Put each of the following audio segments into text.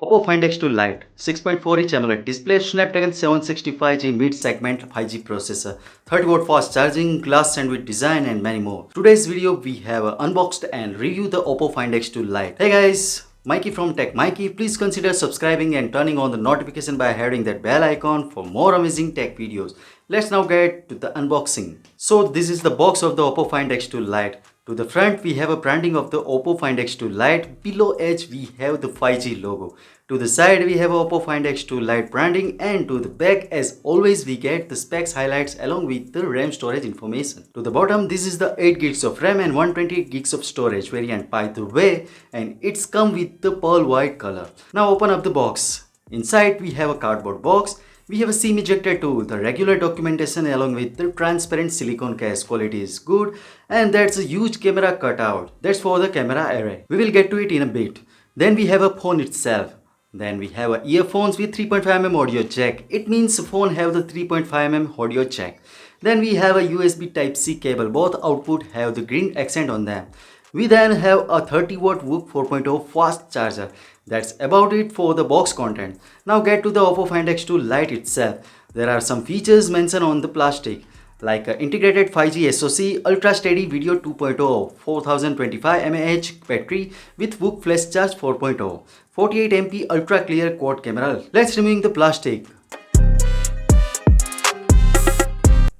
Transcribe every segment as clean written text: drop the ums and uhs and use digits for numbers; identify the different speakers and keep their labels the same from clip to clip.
Speaker 1: Oppo Find X2 Lite, 6.4-inch AMOLED display, Snapdragon 765G mid-segment 5G processor, 30-watt fast charging, glass sandwich design and many more. Today's video we have unboxed and reviewed the Oppo Find X2 Lite. Hey guys, Mikey from Tech Mikey. Please consider subscribing and turning on the notification by hitting that bell icon for more amazing tech videos. Let's now get to the unboxing. So this is the box of the Oppo Find X2 Lite. To the front we have a branding of the Oppo Find X2 Lite. Below edge we have the 5G logo. To the side we have Oppo Find X2 Lite branding, and to the back as always we get the specs highlights along with the RAM storage information. To the bottom this is the 8 gigs of RAM and 128 gigs of storage variant by the way, and it's come with the pearl white color. Now open up the box. Inside we have a cardboard box. We have a SIM ejector tool, the regular documentation along with the transparent silicone case. Quality is good, and that's a huge camera cutout. That's for the camera array. We will get to it in a bit. Then we have a phone itself. Then we have a earphones with 3.5mm audio jack. It means the phone have the 3.5mm audio jack. Then we have a USB Type-C cable. Both output have the green accent on them. We then have a 30-watt WOOC 4.0 fast charger. That's about it for the box content. Now get to the Oppo Find X2 Lite itself. There are some features mentioned on the plastic, like integrated 5G SoC, ultra steady video 2.0, 4025 mAh battery with WOOC flash charge 4.0, 48MP ultra clear quad camera. Let's remove the plastic.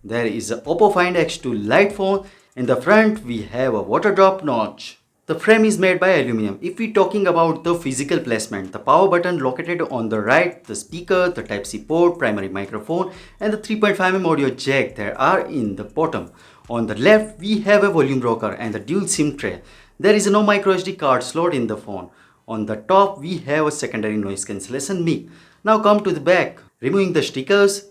Speaker 1: There is a Oppo Find X2 Lite phone. In the front we have a Waterdrop notch. The frame is made by aluminum. If we talking about the physical placement, the power button located on the right, the speaker, the Type-C port, primary microphone and the 3.5mm audio jack that are in the bottom. On the left we have a volume rocker and the dual SIM tray. There is no micro SD card slot in the phone. On the top we have a secondary noise cancellation mic. Now come to the back. Removing the stickers.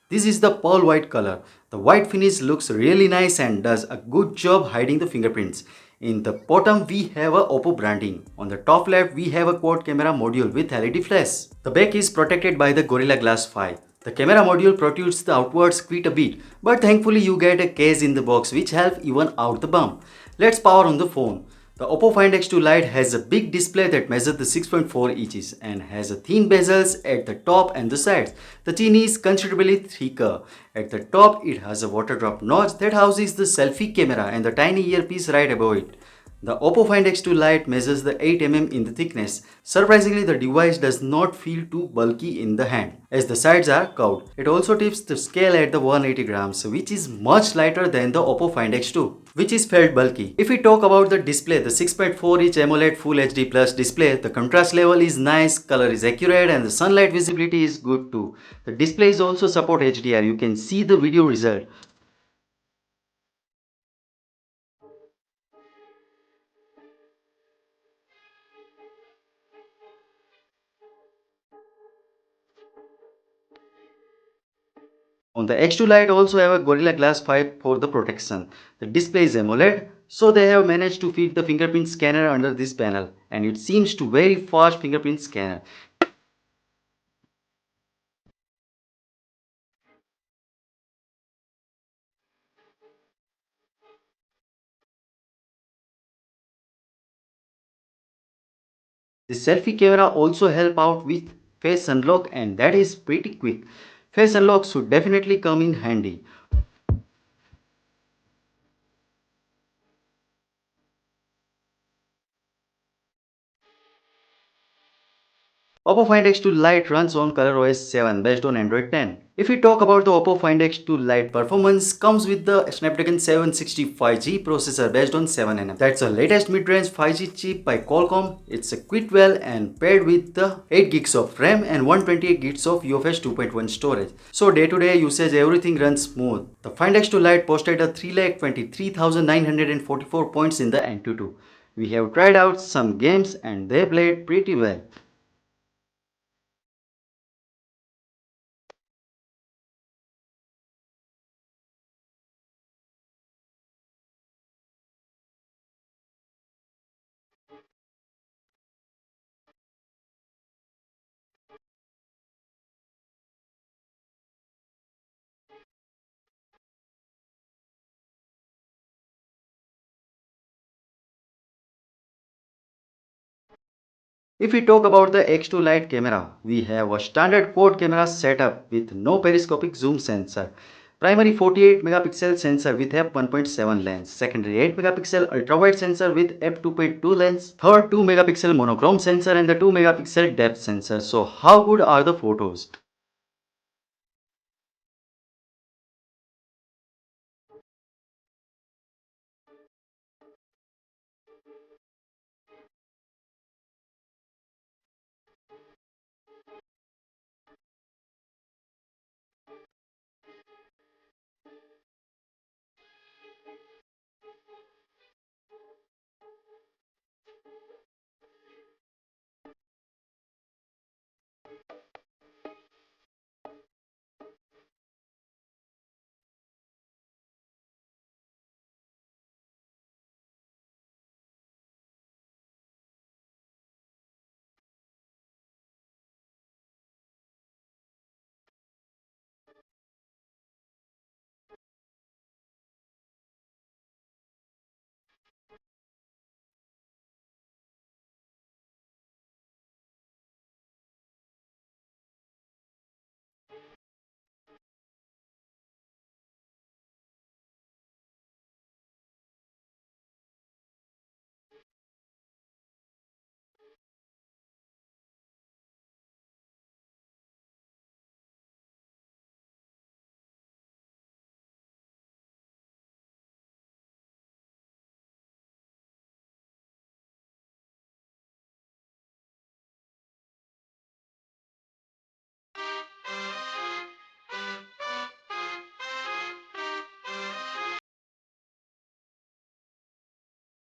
Speaker 1: This is the pearl white color. The white finish looks really nice and does a good job hiding the fingerprints. In the bottom we have a Oppo branding. On the top left we have a quad camera module with LED flash. The back is protected by the Gorilla Glass 5. The camera module protrudes the outwards quite a bit, but thankfully you get a case in the box which help even out the bump. Let's power on the phone. The Oppo Find X2 Lite has a big display that measures the 6.4 inches and has a thin bezels at the top and the sides. The chin is considerably thicker. At the top it has a Waterdrop notch that houses the selfie camera and the tiny earpiece right above it. The Oppo Find X2 Lite measures the 8mm in the thickness. Surprisingly, the device does not feel too bulky in the hand as the sides are curved. It also tips the scale at the 180 grams, which is much lighter than the Oppo Find X2, which is felt bulky. If we talk about the display, the 6.4-inch AMOLED Full HD Plus display, the contrast level is nice, color is accurate and the sunlight visibility is good too. The display is also support HDR. You can see the video result. On the X2 Lite also have a Gorilla Glass 5 for the protection. The display is AMOLED, so they have managed to fit the fingerprint scanner under this panel, and it seems to very fast fingerprint scanner. The selfie camera also help out with face unlock, and that is pretty quick. Face unlock should definitely come in handy. Oppo Find X2 Lite runs on ColorOS 7 based on Android 10. If we talk about the Oppo Find X2 Lite performance, comes with the Snapdragon 765G processor based on 7nm. That's the latest mid-range 5G chip by Qualcomm. It's equipped well and paired with the 8 gigs of RAM and 128 gigs of UFS 2.1 storage. So day-to-day usage everything runs smooth. The Find X2 Lite posted a 3,23,944 points in the Antutu. We have tried out some games and they played pretty well. If we talk about the X2 Lite camera, we have a standard quad camera setup with no periscopic zoom sensor. Primary 48 megapixel sensor with f1.7 lens, secondary 8 megapixel ultrawide sensor with f2.2 lens, third 2 megapixel monochrome sensor and the 2 megapixel depth sensor. So how good are the photos?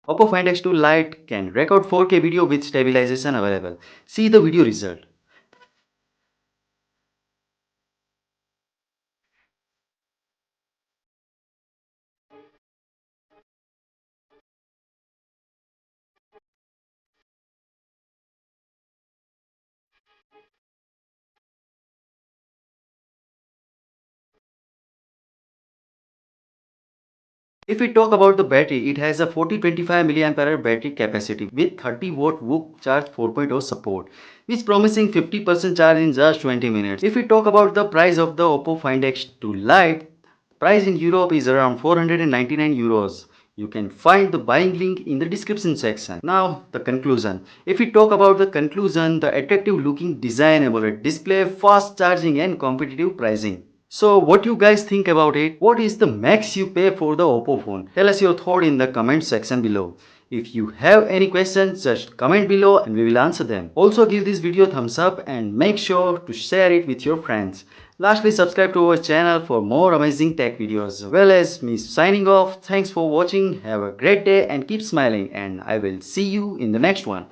Speaker 1: Oppo Find X2 Lite can record 4K video with stabilization available. See the video result. If we talk about the battery, it has a 4025 mAh battery capacity with 30-watt WOOC charge 4.0 support, which promising 50% charge in just 20 minutes. If we talk about the price of the Oppo Find X2 Lite, price in Europe is around 499 euros. You can find the buying link in the description section. Now the conclusion. If we talk about the conclusion, the attractive looking design, AMOLED display, fast charging and competitive pricing. So what you guys think about it? What is the max you pay for the Oppo phone? Tell us your thought in the comment section below. If you have any questions, just comment below and we will answer them. Also give this video a thumbs up and make sure to share it with your friends. Lastly, subscribe to our channel for more amazing tech videos. Well, as me signing off, thanks for watching, have a great day and keep smiling, and I will see you in the next one.